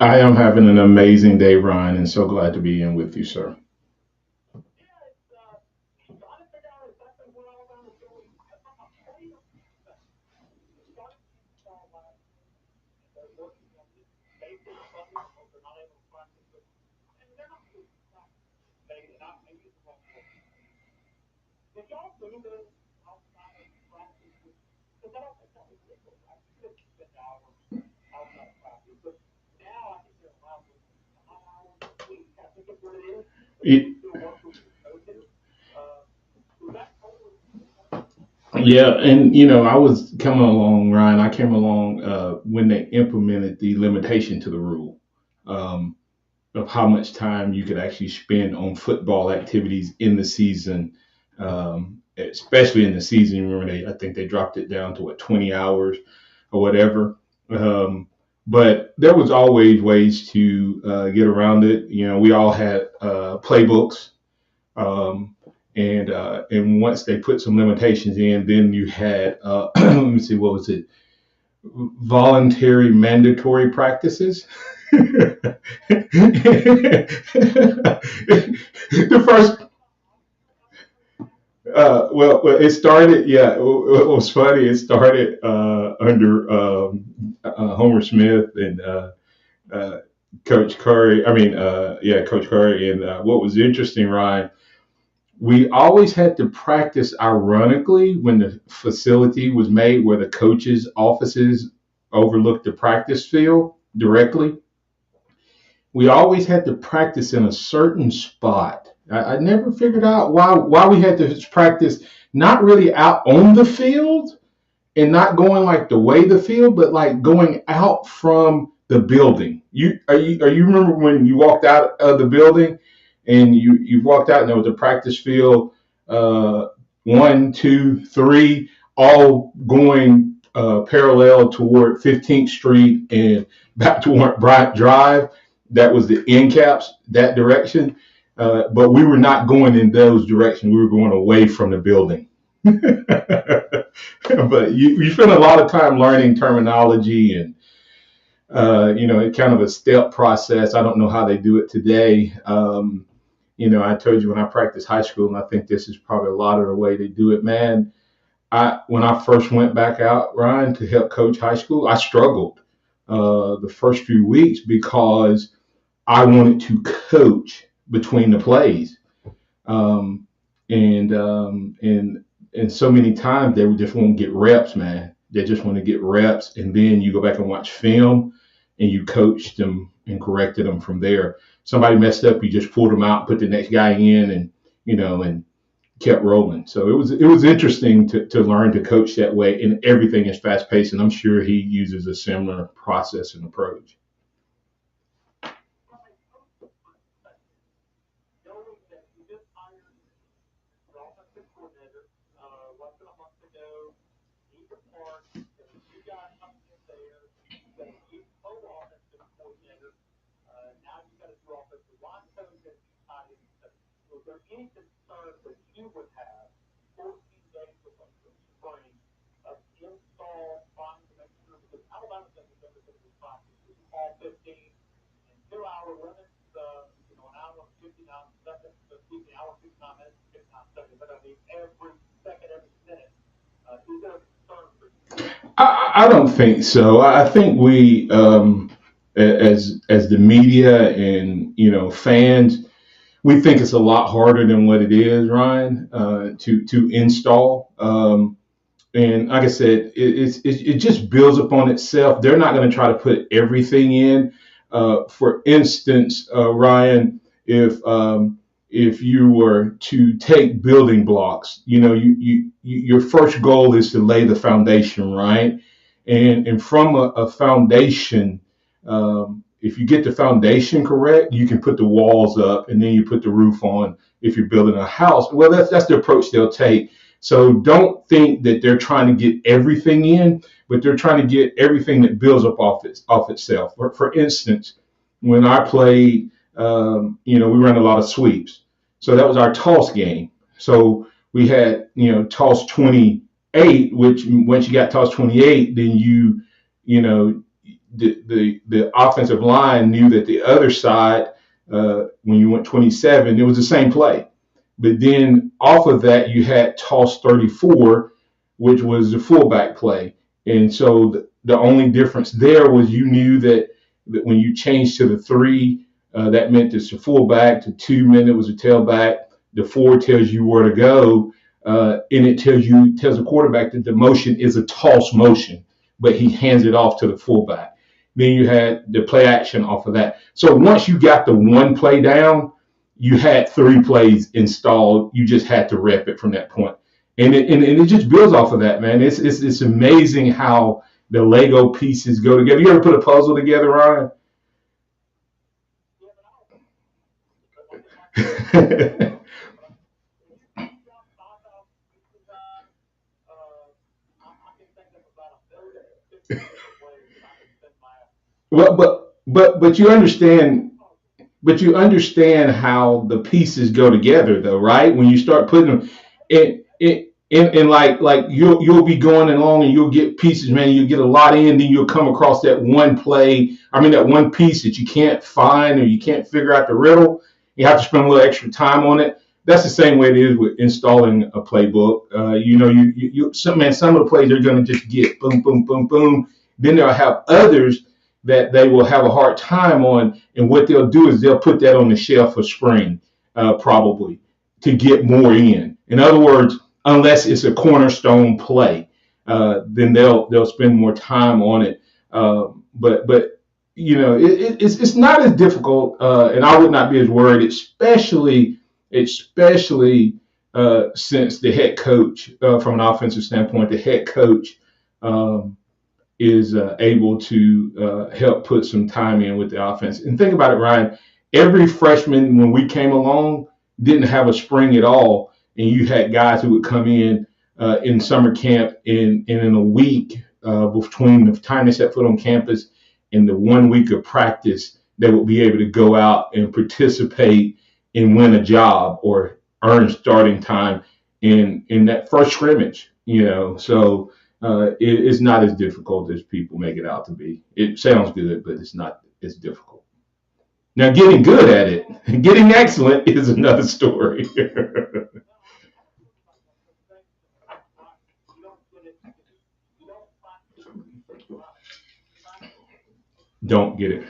I am having an amazing day, Ryan, and so glad to be in with you, sir. It, yeah, and I was coming along, Ryan. I came along when they implemented the limitation to the rule. Um, of how much time you could actually spend on football activities in the season, especially in the season. Remember, I think they dropped it down to 20 hours or whatever. Um, but there was always ways to get around it. We all had playbooks, um, and once they put some limitations in, then you had let me see, what was it? Voluntary mandatory practices. The first, it started. Yeah, it was funny. It started under Homer Smith and uh, Coach Curry. I mean, yeah, Coach Curry. And what was interesting, Ryan, we always had to practice ironically when the facility was made where the coaches' offices overlooked the practice field directly. We always had to practice in a certain spot. I never figured out why we had to practice not really out on the field and not going like the way the field, but like going out from the building. You remember when you walked out of the building and you walked out and there was a practice field, uh, 1, 2, 3, all going parallel toward 15th Street and back toward Bryant Drive. That was the end caps that direction, but we were not going in those directions. We were going away from the building. But you spend a lot of time learning terminology and it's kind of a step process. I don't know how they do it today. I told you when I practiced high school, and I think this is probably a lot of the way they do it, man. I When I first went back out, Ryan, to help coach high school, I struggled the first few weeks because I wanted to coach between the plays. Um, and so many times they would just want to get reps, man. They just want to get reps, and then you go back and watch film, and you coached them and corrected them from there. Somebody messed up, you just pulled them out, put the next guy in, and and kept rolling. So it was interesting to learn to coach that way, and everything is fast paced, and I'm sure he uses a similar process and approach. I don't think so. I think we, as the media and fans, we think it's a lot harder than what it is, Ryan, to install. And like I said, it just builds upon itself. They're not going to try to put everything in. For instance, Ryan, if you were to take building blocks, your first goal is to lay the foundation, right? And from a foundation, if you get the foundation correct, you can put the walls up, and then you put the roof on. If you're building a house, well, that's the approach they'll take. So don't think that they're trying to get everything in, but they're trying to get everything that builds up off itself. For instance, when I played, we ran a lot of sweeps. So that was our toss game. So we had, toss 28, which once you got toss 28, then you know, the offensive line knew that the other side, when you went 27, it was the same play. But then off of that, you had toss 34, which was the fullback play. And so the only difference there was you knew that when you changed to the three, that meant it's a fullback. The 2 minute was a tailback. The four tells you where to go, and it tells the quarterback that the motion is a toss motion, but he hands it off to the fullback. Then you had the play action off of that. So once you got the one play down, you had three plays installed. You just had to rep it from that point. And it just builds off of that, man. It's amazing how the Lego pieces go together. You ever put a puzzle together, Ryan? Well, but you understand how the pieces go together, though, right? When you start putting them in like you'll be going along and you'll get pieces, man. You get a lot in, then you'll come across that one play. I mean, that one piece that you can't find or you can't figure out the riddle. You have to spend a little extra time on it. That's the same way it is with installing a playbook. Some of the plays they're going to just get boom, boom, boom, boom. Then they'll have others that they will have a hard time on. And what they'll do is they'll put that on the shelf for spring, probably, to get more in. In other words, unless it's a cornerstone play, then they'll spend more time on it. But it's not as difficult, and I would not be as worried, especially since the head coach, from an offensive standpoint, the head coach. Is able to help put some time in with the offense. And think about it, Ryan. Every freshman, when we came along, didn't have a spring at all, and you had guys who would come in summer camp, and in a week between the time they set foot on campus and the 1 week of practice, they would be able to go out and participate and win a job or earn starting time in that first scrimmage. So. It's not as difficult as people make it out to be. It sounds good, but it's not. It's difficult. Now, getting good at it, getting excellent is another story. Don't get it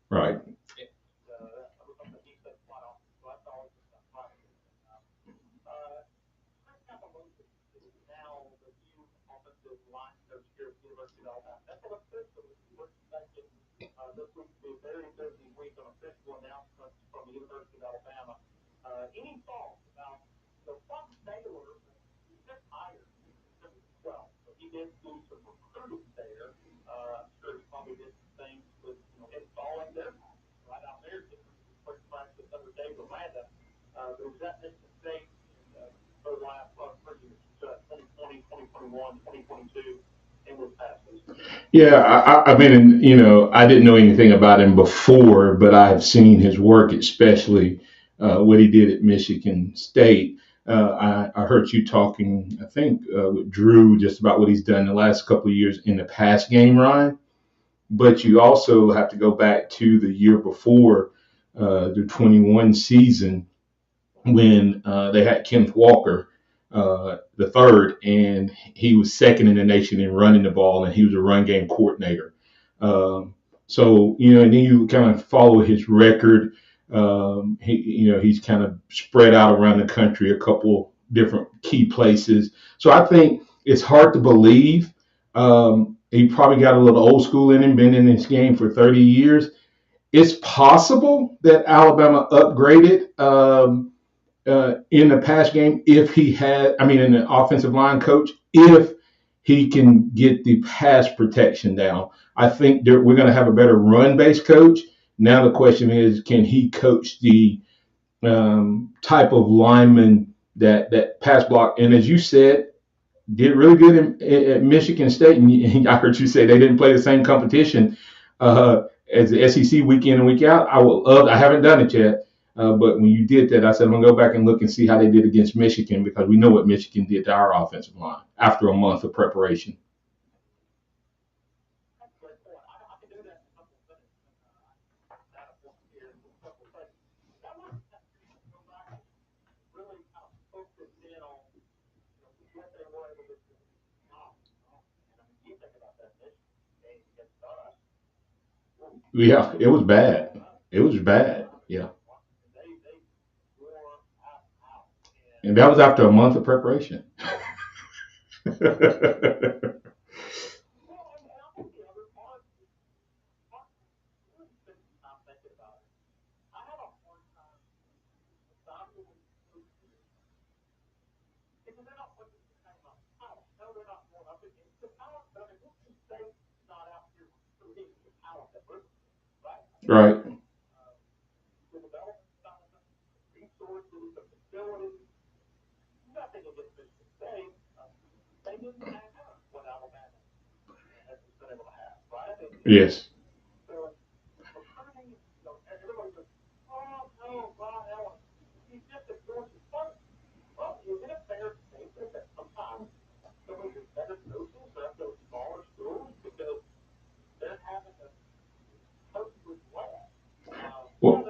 right. Yeah, I mean, I didn't know anything about him before, but I have seen his work, especially what he did at Michigan State. I heard you talking, I think, with Drew just about what he's done the last couple of years in the pass game, Ryan. but you also have to go back to the year before, the 21 season, when they had Kenneth Walker, the third, and he was second in the nation in running the ball, and he was a run game coordinator. So, and then you kind of follow his record. He's kind of spread out around the country, a couple different key places. So I think it's hard to believe. He probably got a little old school in him, been in this game for 30 years. It's possible that Alabama upgraded in the pass game if he had, I mean, in the offensive line coach, if he can get the pass protection down. I think we're going to have a better run based coach. Now the question is, can he coach the type of lineman that pass block? And as you said, did really good at Michigan State. And I heard you say they didn't play the same competition as the SEC week in and week out. I haven't done it yet. But when you did that, I said, I'm going to go back and look and see how they did against Michigan, because we know what Michigan did to our offensive line after a month of preparation. Yeah, it was bad. It was bad. Yeah. And that was after a month of preparation. Right. Yes. Well,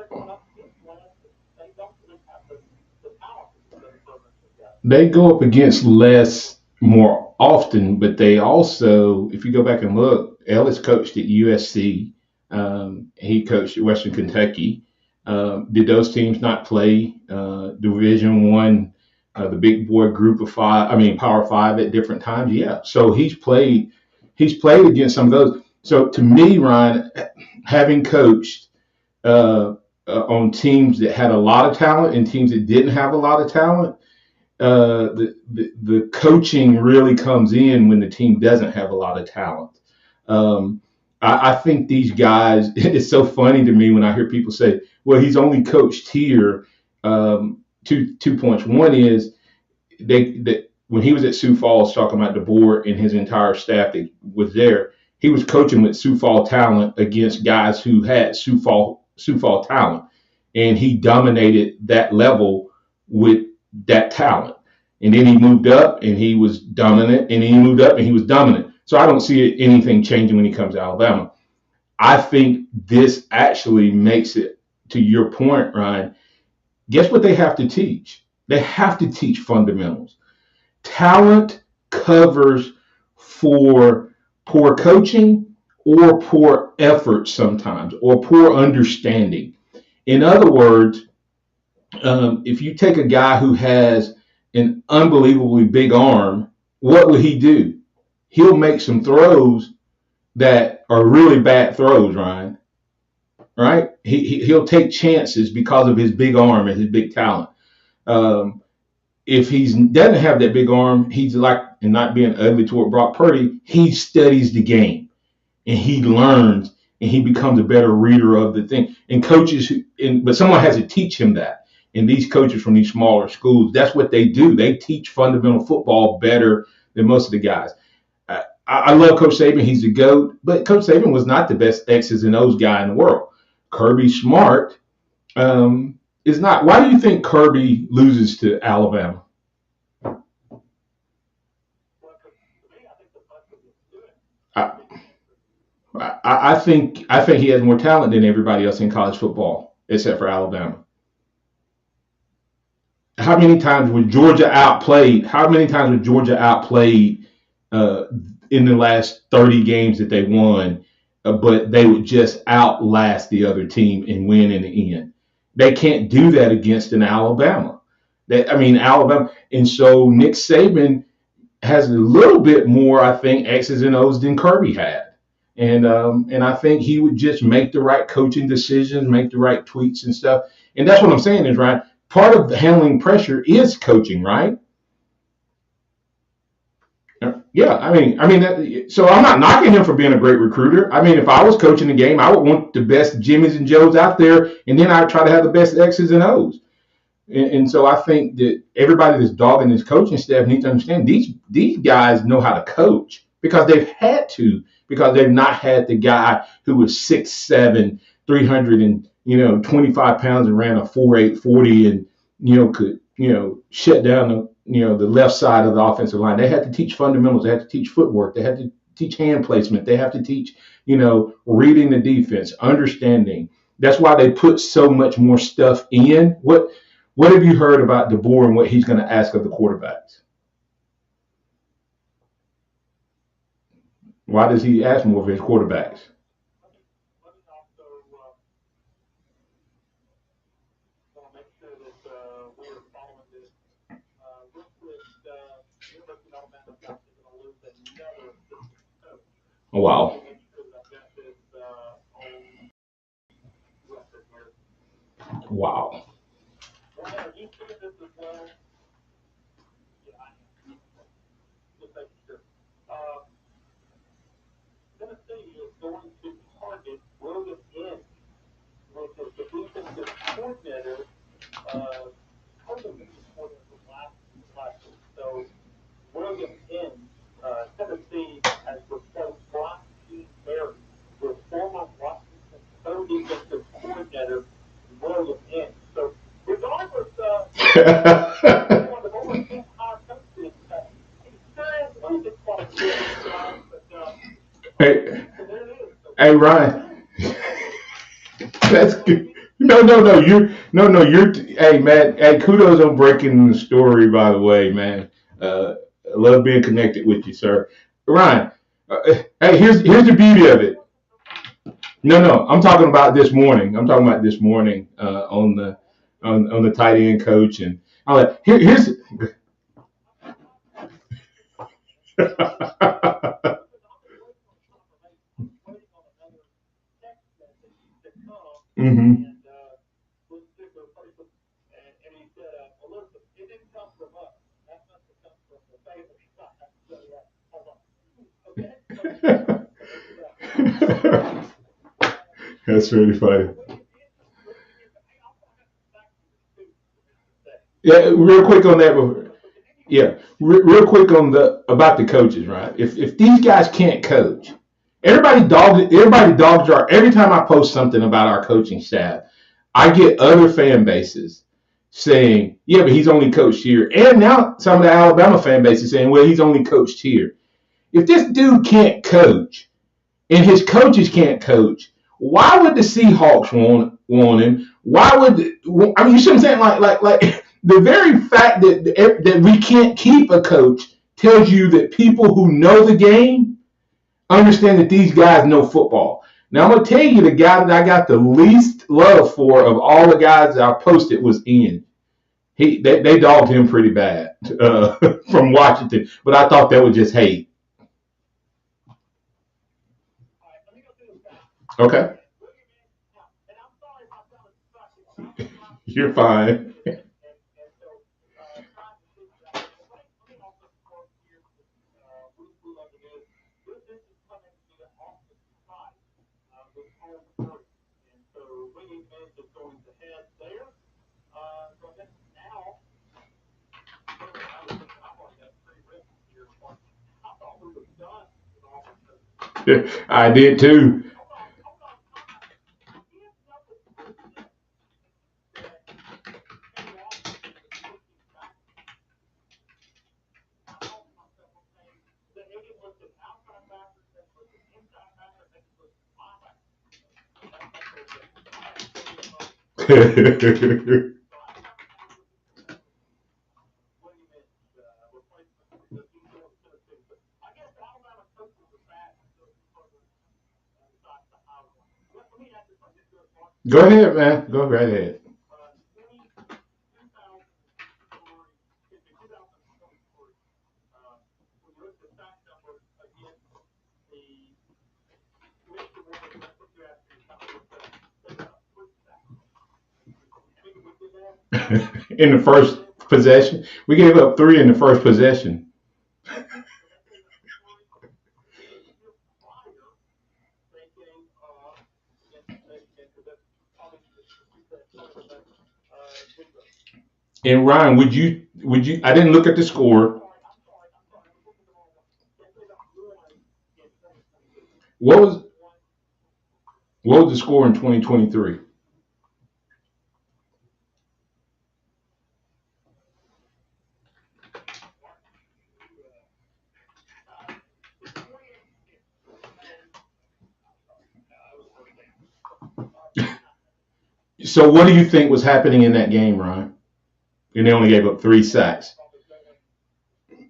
they go up against less more often, but they also, if you go back and look, Ellis coached at USC. He coached at Western Kentucky. Did those teams not play Division One, the big boy group of five? I mean, Power Five at different times. Yeah. So he's played. He's played against some of those. So to me, Ryan, having coached on teams that had a lot of talent and teams that didn't have a lot of talent, the coaching really comes in when the team doesn't have a lot of talent. Um, I think these guys. It's so funny to me when I hear people say, "Well, he's only coached here." Two points. One is when he was at Sioux Falls talking about DeBoer and his entire staff that was there, he was coaching with Sioux Falls talent against guys who had Sioux Falls talent, and he dominated that level with that talent. And then he moved up and he was dominant, and then he moved up and he was dominant. So I don't see anything changing when he comes to Alabama. I think this actually makes it, to your point, Ryan. Guess what they have to teach? They have to teach fundamentals. Talent covers for poor coaching or poor effort sometimes, or poor understanding. In other words, if you take a guy who has an unbelievably big arm, what will he do? He'll make some throws that are really bad throws, Ryan. Right? He'll take chances because of his big arm and his big talent. Um, if he doesn't have that big arm, he's like, and not being ugly toward Brock Purdy, he studies the game and he learns and he becomes a better reader of the thing. And coaches, but someone has to teach him that. And these coaches from these smaller schools, that's what they do. They teach fundamental football better than most of the guys. I love Coach Saban. He's the GOAT. But Coach Saban was not the best X's and O's guy in the world. Kirby Smart is not. Why do you think Kirby loses to Alabama? I, I think he has more talent than everybody else in college football, except for Alabama. How many times was Georgia outplayed? How many times was Georgia outplayed uh, in the last 30 games that they won? But they would just outlast the other team and win in the end. They can't do that against an Alabama. Alabama, and so Nick Saban has a little bit more, I think, X's and O's than Kirby had. And I think he would just make the right coaching decisions, make the right tweets and stuff. And that's what I'm saying is right. Part of handling pressure is coaching, right? Yeah, so I'm not knocking him for being a great recruiter. I mean, if I was coaching the game, I would want the best Jimmys and Joes out there, and then I'd try to have the best X's and O's. And so I think that everybody that's dogging this coaching staff needs to understand these guys know how to coach because they've had to, because they've not had the guy who was 6'7", 300 and 25 pounds and ran a 4.8 40 and could shut down the left side of the offensive line. They had to teach fundamentals. They had to teach footwork. They had to teach hand placement. They have to teach reading the defense, understanding. That's why they put so much more stuff in. What have you heard about DeBoer and what he's going to ask of the quarterbacks? Why does he ask more of his quarterbacks? Oh, wow. Wow. hey, hey, Ryan, that's good. No. Hey, man. Hey, kudos on breaking the story. By the way, man. I love being connected with you, sir. Ryan. Hey, here's the beauty of it. No. I'm talking about this morning. I'm talking about this morning on the tight end coach and all that. Here's. hmm That's really funny. Yeah, real quick on that. Yeah, real quick on the about the coaches, right? If these guys can't coach, everybody dogs are every time I post something about our coaching staff, I get other fan bases saying, yeah, but he's only coached here. And now some of the Alabama fan bases saying, well, he's only coached here. If this dude can't coach and his coaches can't coach, why would the Seahawks want him? Why would you see what I'm saying? Like the very fact that we can't keep a coach tells you that people who know the game understand that these guys know football. Now I'm gonna tell you the guy that I got the least love for of all the guys that I posted was Ian. They dogged him pretty bad from Washington, but I thought that was just hate. Okay, you're fine. I did too. Go ahead, man. Go right ahead. In the first possession, we gave up three in the first possession. And Ryan, would you? I didn't look at the score. What was what was the score in 2023? So what do you think was happening in that game, Ryan? And they only gave up three sacks.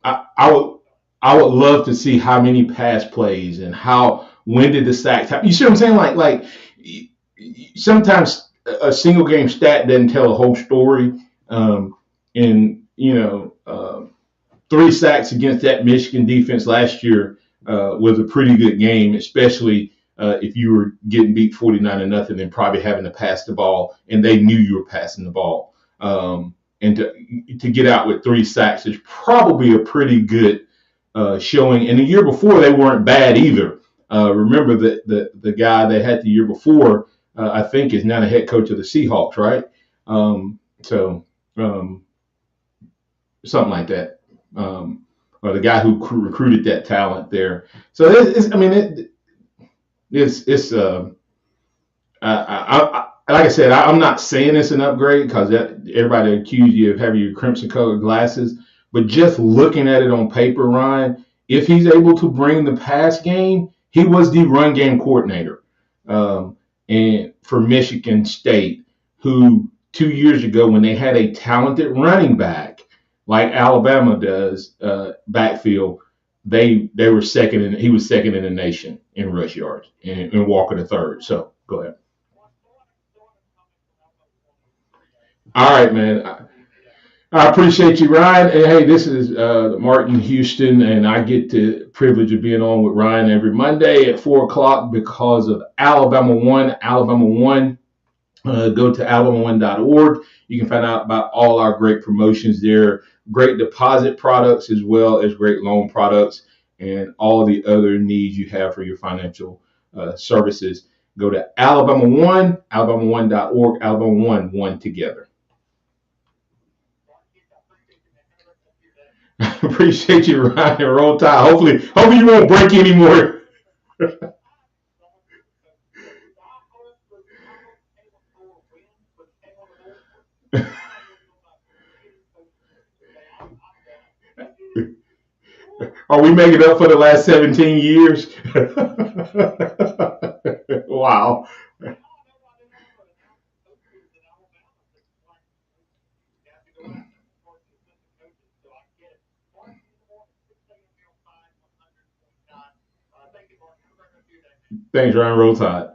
I would love to see how many pass plays and how when did the sacks happen. You see what I'm saying? Like sometimes a single game stat doesn't tell a whole story. And three sacks against that Michigan defense last year was a pretty good game, especially if you were getting beat 49 to nothing and probably having to pass the ball, and they knew you were passing the ball. And to get out with three sacks is probably a pretty good showing. And the year before, they weren't bad either. Remember that the guy they had the year before, I think, is now the head coach of the Seahawks, right? So something like that. Or the guy who recruited that talent there. So I mean, it's like I said, I'm not saying it's an upgrade because everybody accused you of having your crimson colored glasses, but just looking at it on paper, Ryan, if he's able to bring the pass game, he was the run game coordinator, and for Michigan State, who 2 years ago when they had a talented running back like Alabama does backfield, they were second, and he was second in the nation in rush yards, and Walker the third. So go ahead. All right, man. I appreciate you, Ryan. And hey, this is Martin Houston, and I get the privilege of being on with Ryan every Monday at 4 o'clock because of Alabama One. Alabama One. Go to alabama1.org. You can find out about all our great promotions there, great deposit products as well as great loan products, and all the other needs you have for your financial services. Go to Alabama One, alabama1.org, Alabama One, one together. Appreciate you, Ryan. Roll Tide. Hopefully you won't break anymore. Are we making up for the last 17 years? Wow. Thanks, Ryan. Roll Tide.